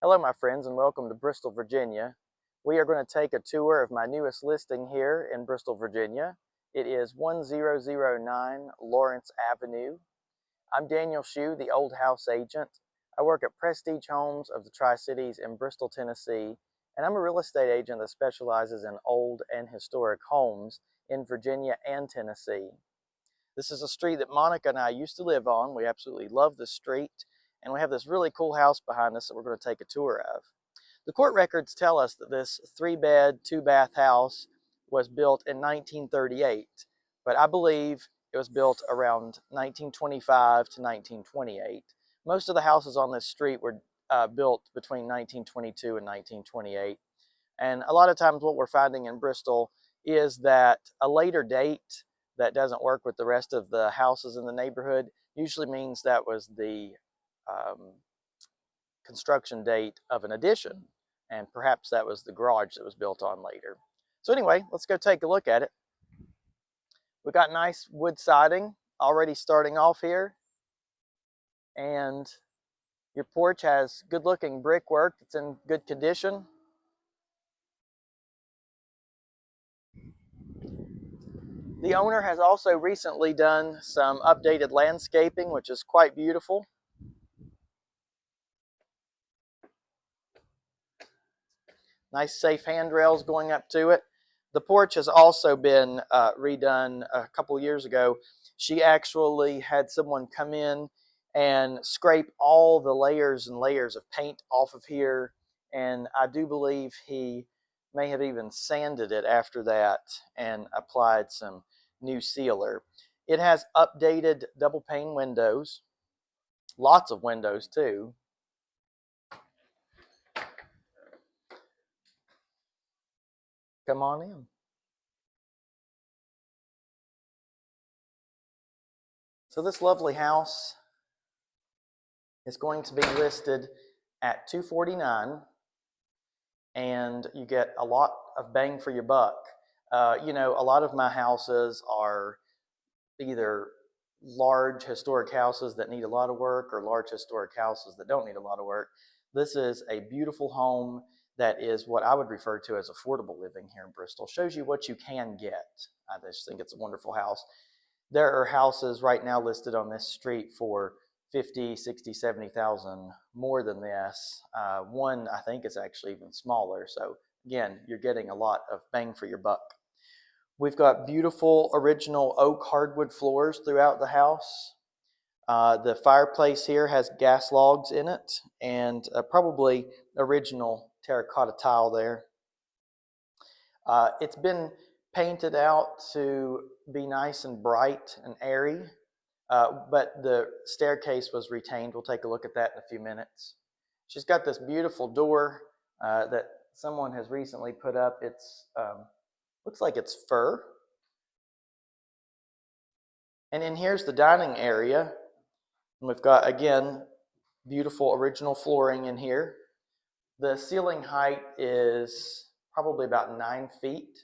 Hello my friends and welcome to Bristol, Virginia. We are going to take a tour of my newest listing here in Bristol, Virginia. It is 1009 Lawrence Avenue. I'm Daniel Shue, the old house agent. I work at Prestige Homes of the Tri-Cities in Bristol, Tennessee, and I'm a real estate agent that specializes in old and historic homes in Virginia and Tennessee. This is a street that Monica and I used to live on. We absolutely love this street, and we have this really cool house behind us that we're going to take a tour of. The court records tell us that this 3-bed, 2-bath house was built in 1938, but I believe it was built around 1925 to 1928. Most of the houses on this street were built between 1922 and 1928, and a lot of times what we're finding in Bristol is that a later date that doesn't work with the rest of the houses in the neighborhood usually means that was the construction date of an addition, and perhaps that was the garage that was built on later. So anyway, let's go take a look at it. We've got nice wood siding already starting off here, and your porch has good looking brickwork that's in good condition. The owner has also recently done some updated landscaping, which is quite beautiful. Nice safe handrails going up to it. The porch has also been redone a couple years ago. She actually had someone come in and scrape all the layers and layers of paint off of here, and I do believe he may have even sanded it after that and applied some new sealer. It has updated double pane windows, lots of windows too. Come on in. So this lovely house is going to be listed at $249, and you get a lot of bang for your buck. You know, a lot of my houses are either large historic houses that need a lot of work or large historic houses that don't need a lot of work. This is a beautiful home that is what I would refer to as affordable living here in Bristol. Shows you what you can get. I just think it's a wonderful house. There are houses right now listed on this street for 50, 60, 70,000 more than this. One I think is actually even smaller. So again, you're getting a lot of bang for your buck. We've got beautiful original oak hardwood floors throughout the house. The fireplace here has gas logs in it, and probably original terracotta tile there. It's been painted out to be nice and bright and airy, but the staircase was retained. We'll take a look at that in a few minutes. She's got this beautiful door that someone has recently put up. It's looks like it's fir. And then here's the dining area. And we've got, again, beautiful original flooring in here. The ceiling height is probably about 9 feet.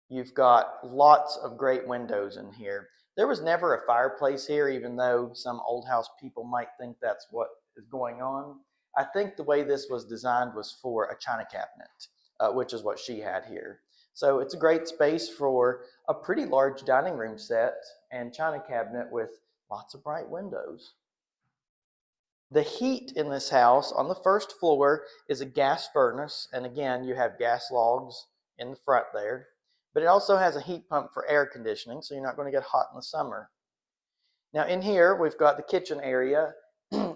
You've got lots of great windows in here. There was never a fireplace here, even though some old house people might think that's what is going on. I think the way this was designed was for a china cabinet, which is what she had here. So it's a great space for a pretty large dining room set and china cabinet with lots of bright windows. The heat in this house on the first floor is a gas furnace, and again, you have gas logs in the front there. But it also has a heat pump for air conditioning, so you're not going to get hot in the summer. Now in here, we've got the kitchen area,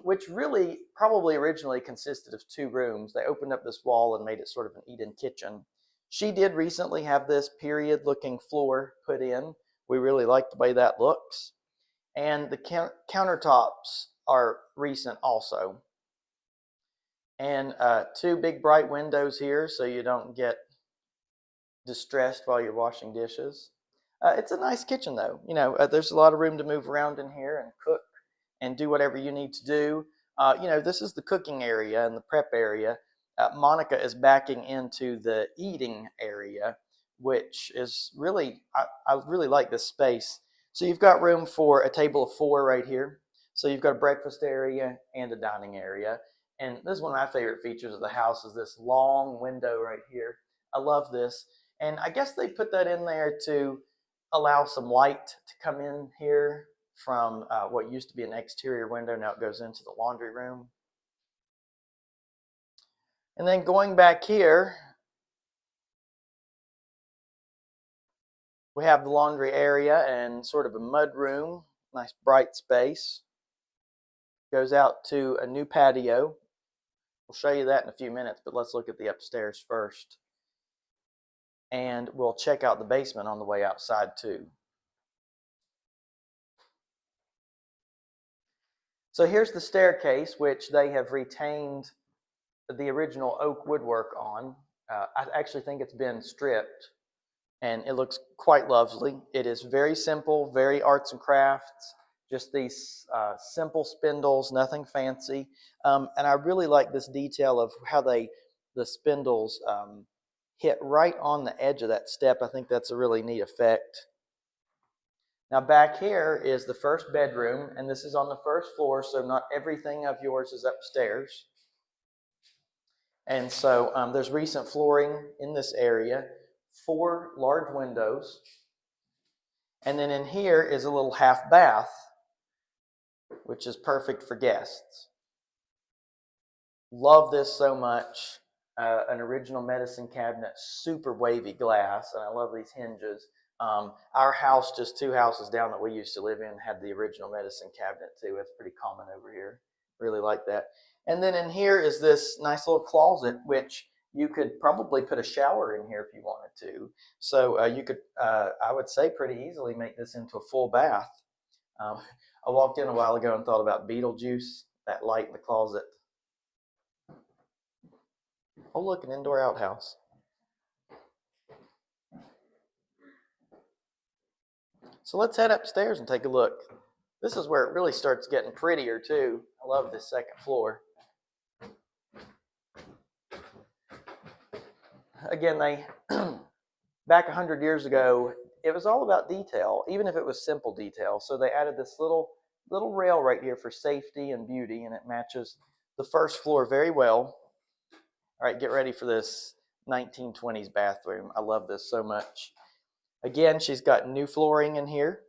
which really probably originally consisted of 2 rooms. They opened up this wall and made it sort of an eat-in kitchen. She did recently have this period-looking floor put in. We really like the way that looks. And the countertops are recent also. And 2 big bright windows here so you don't get distressed while you're washing dishes. It's a nice kitchen though. You know, there's a lot of room to move around in here and cook and do whatever you need to do. You know, this is the cooking area and the prep area. Monica is backing into the eating area, which is really, I really like this space. So you've got room for a table of 4 right here. So you've got a breakfast area and a dining area. And this is one of my favorite features of the house is this long window right here. I love this. And I guess they put that in there to allow some light to come in here from what used to be an exterior window. Now it goes into the laundry room. And then going back here, we have the laundry area and sort of a mud room, nice bright space. Goes out to a new patio. We'll show you that in a few minutes, but let's look at the upstairs first. And we'll check out the basement on the way outside too. So here's the staircase, which they have retained the original oak woodwork on. I actually think it's been stripped, and it looks quite lovely. It is very simple, very arts and crafts, just these simple spindles, nothing fancy. And I really like this detail of how the spindles hit right on the edge of that step. I think that's a really neat effect. Now back here is the first bedroom, and this is on the first floor, so not everything of yours is upstairs. And so there's recent flooring in this area, 4 large windows, and then in here is a little half bath, which is perfect for guests. Love this so much. An original medicine cabinet, super wavy glass, and I love these hinges. Our house, just 2 houses down that we used to live in, had the original medicine cabinet too. It's pretty common over here. Really like that. And then in here is this nice little closet, which you could probably put a shower in here if you wanted to. So you could, I would say, pretty easily make this into a full bath. I walked in a while ago and thought about Beetlejuice, that light in the closet. Oh, look, an indoor outhouse. So let's head upstairs and take a look. This is where it really starts getting prettier too. I love this second floor. Again, they back 100 years ago, it was all about detail, even if it was simple detail. So they added this little rail right here for safety and beauty, and it matches the first floor very well. All right, get ready for this 1920s bathroom. I love this so much. Again, she's got new flooring in here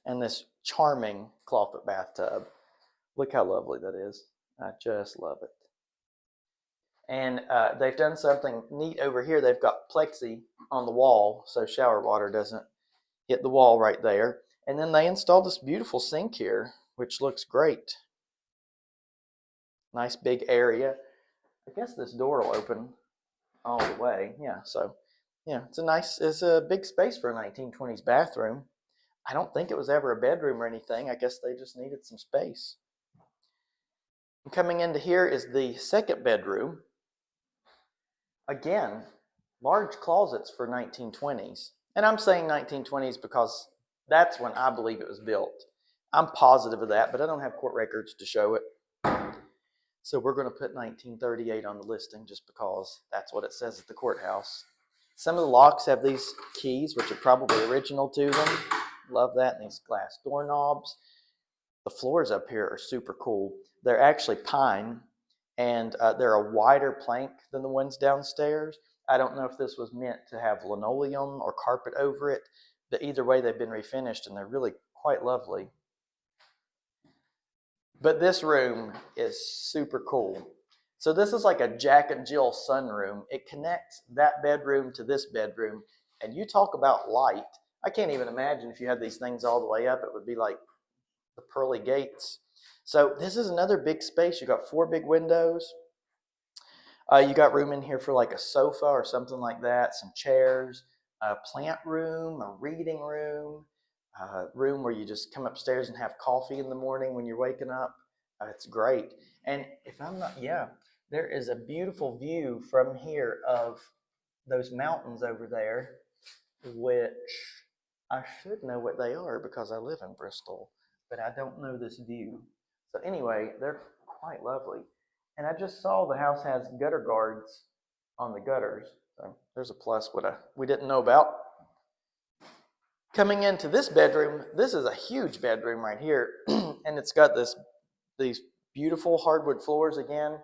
and this charming clawfoot bathtub. Look how lovely that is. I just love it. And they've done something neat over here. They've got plexi on the wall so shower water doesn't hit the wall right there. And then they installed this beautiful sink here, which looks great. Nice big area. I guess this door will open all the way. Yeah, so yeah, it's a big space for a 1920s bathroom. I don't think it was ever a bedroom or anything. I guess they just needed some space. And coming into here is the second bedroom. Again, large closets for 1920s. And I'm saying 1920s because that's when I believe it was built. I'm positive of that, but I don't have court records to show it. So we're going to put 1938 on the listing just because that's what it says at the courthouse. Some of the locks have these keys, which are probably original to them. Love that. And these glass doorknobs. The floors up here are super cool. They're actually pine, and they're a wider plank than the ones downstairs. I don't know if this was meant to have linoleum or carpet over it, but either way they've been refinished and they're really quite lovely. But this room is super cool. So this is like a Jack and Jill sunroom. It connects that bedroom to this bedroom, and you talk about light. I can't even imagine if you had these things all the way up, it would be like the pearly gates. So this is another big space. You got 4 big windows. You got room in here for like a sofa or something like that, some chairs, a plant room, a reading room, a room where you just come upstairs and have coffee in the morning when you're waking up. It's great. And if I'm not, there is a beautiful view from here of those mountains over there, which I should know what they are because I live in Bristol, but I don't know this view. So anyway, they're quite lovely. And I just saw the house has gutter guards on the gutters. So there's a plus we didn't know about. Coming into this bedroom, this is a huge bedroom right here, and it's got these Beautiful hardwood floors again.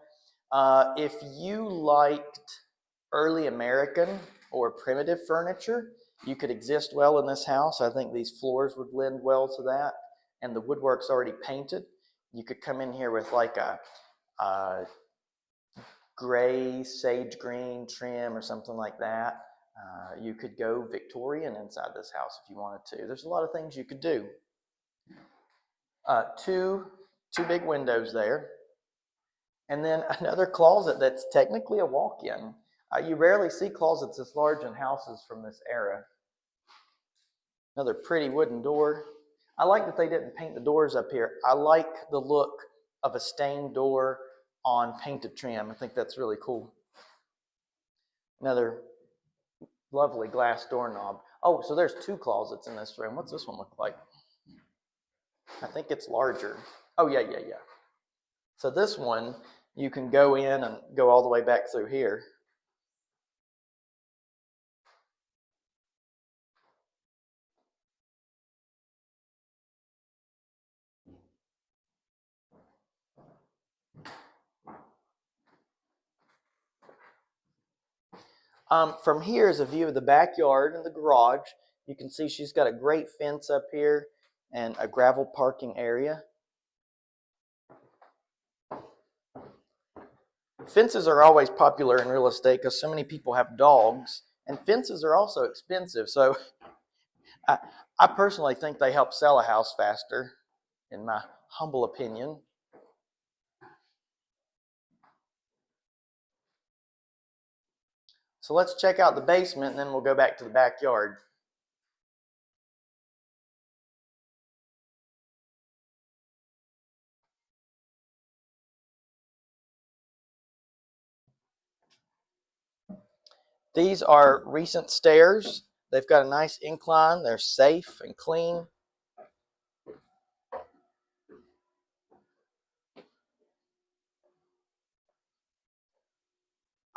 If you liked early American or primitive furniture, you could exist well in this house. I think these floors would lend well to that. And the woodwork's already painted. You could come in here with like a gray, sage green trim or something like that. You could go Victorian inside this house if you wanted to. There's a lot of things you could do. Two big windows there. And then another closet that's technically a walk-in. You rarely see closets this large in houses from this era. Another pretty wooden door. I like that they didn't paint the doors up here. I like the look of a stained door on painted trim. I think that's really cool. Another lovely glass doorknob. Oh, so there's two closets in this room. What's this one look like? I think it's larger. Oh, yeah. So this one, you can go in and go all the way back through here. From here is a view of the backyard and the garage. You can see she's got a great fence up here and a gravel parking area. Fences are always popular in real estate because so many people have dogs, and fences are also expensive. So I personally think they help sell a house faster, in my humble opinion. So let's check out the basement and then we'll go back to the backyard. These are recent stairs. They've got a nice incline. They're safe and clean.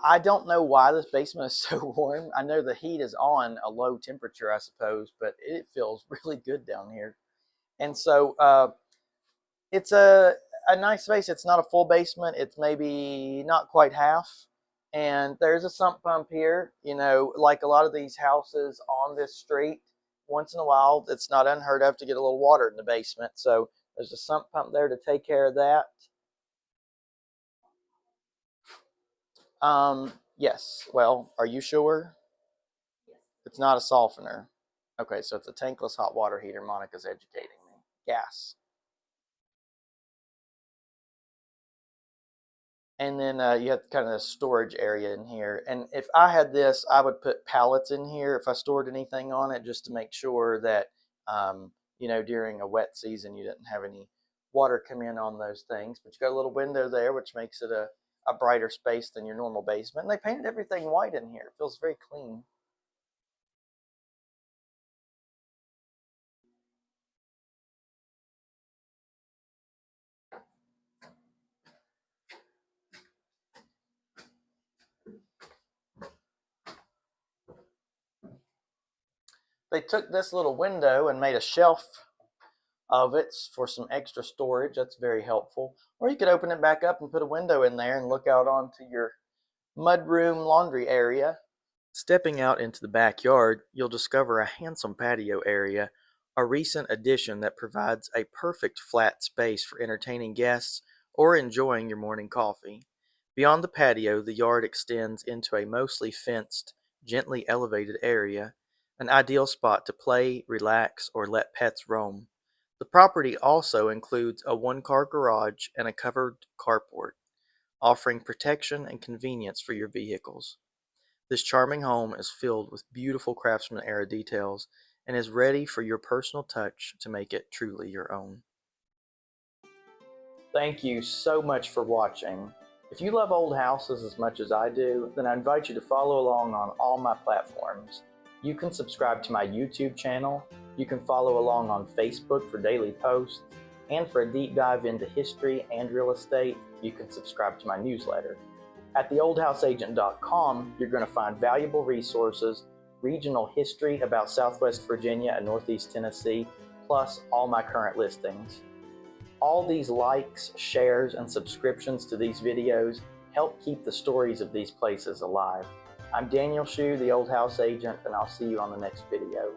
I don't know why this basement is so warm. I know the heat is on a low temperature, I suppose, but it feels really good down here. And so it's a nice space. It's not a full basement. It's maybe not quite half. And there's a sump pump here. You know, like a lot of these houses on this street, once in a while, it's not unheard of to get a little water in the basement. So there's a sump pump there to take care of that. Yes. Well, are you sure? Yes. It's not a softener. Okay, so it's a tankless hot water heater. Monica's educating me. Gas. And then you have kind of a storage area in here. And if I had this, I would put pallets in here if I stored anything on it, just to make sure that, you know, during a wet season, you didn't have any water come in on those things. But you got a little window there, which makes it a brighter space than your normal basement. And they painted everything white in here. It feels very clean. They took this little window and made a shelf of it for some extra storage. That's very helpful. Or you could open it back up and put a window in there and look out onto your mudroom laundry area. Stepping out into the backyard, you'll discover a handsome patio area, a recent addition that provides a perfect flat space for entertaining guests or enjoying your morning coffee. Beyond the patio, the yard extends into a mostly fenced, gently elevated area, an ideal spot to play, relax, or let pets roam. The property also includes a one-car garage and a covered carport, offering protection and convenience for your vehicles. This charming home is filled with beautiful Craftsman era details and is ready for your personal touch to make it truly your own. Thank you so much for watching. If you love old houses as much as I do, then I invite you to follow along on all my platforms. You can subscribe to my YouTube channel, you can follow along on Facebook for daily posts, and for a deep dive into history and real estate, you can subscribe to my newsletter. At theoldhouseagent.com, you're going to find valuable resources, regional history about Southwest Virginia and Northeast Tennessee, plus all my current listings. All these likes, shares, and subscriptions to these videos help keep the stories of these places alive. I'm Daniel Shue, the Old House Agent, and I'll see you on the next video.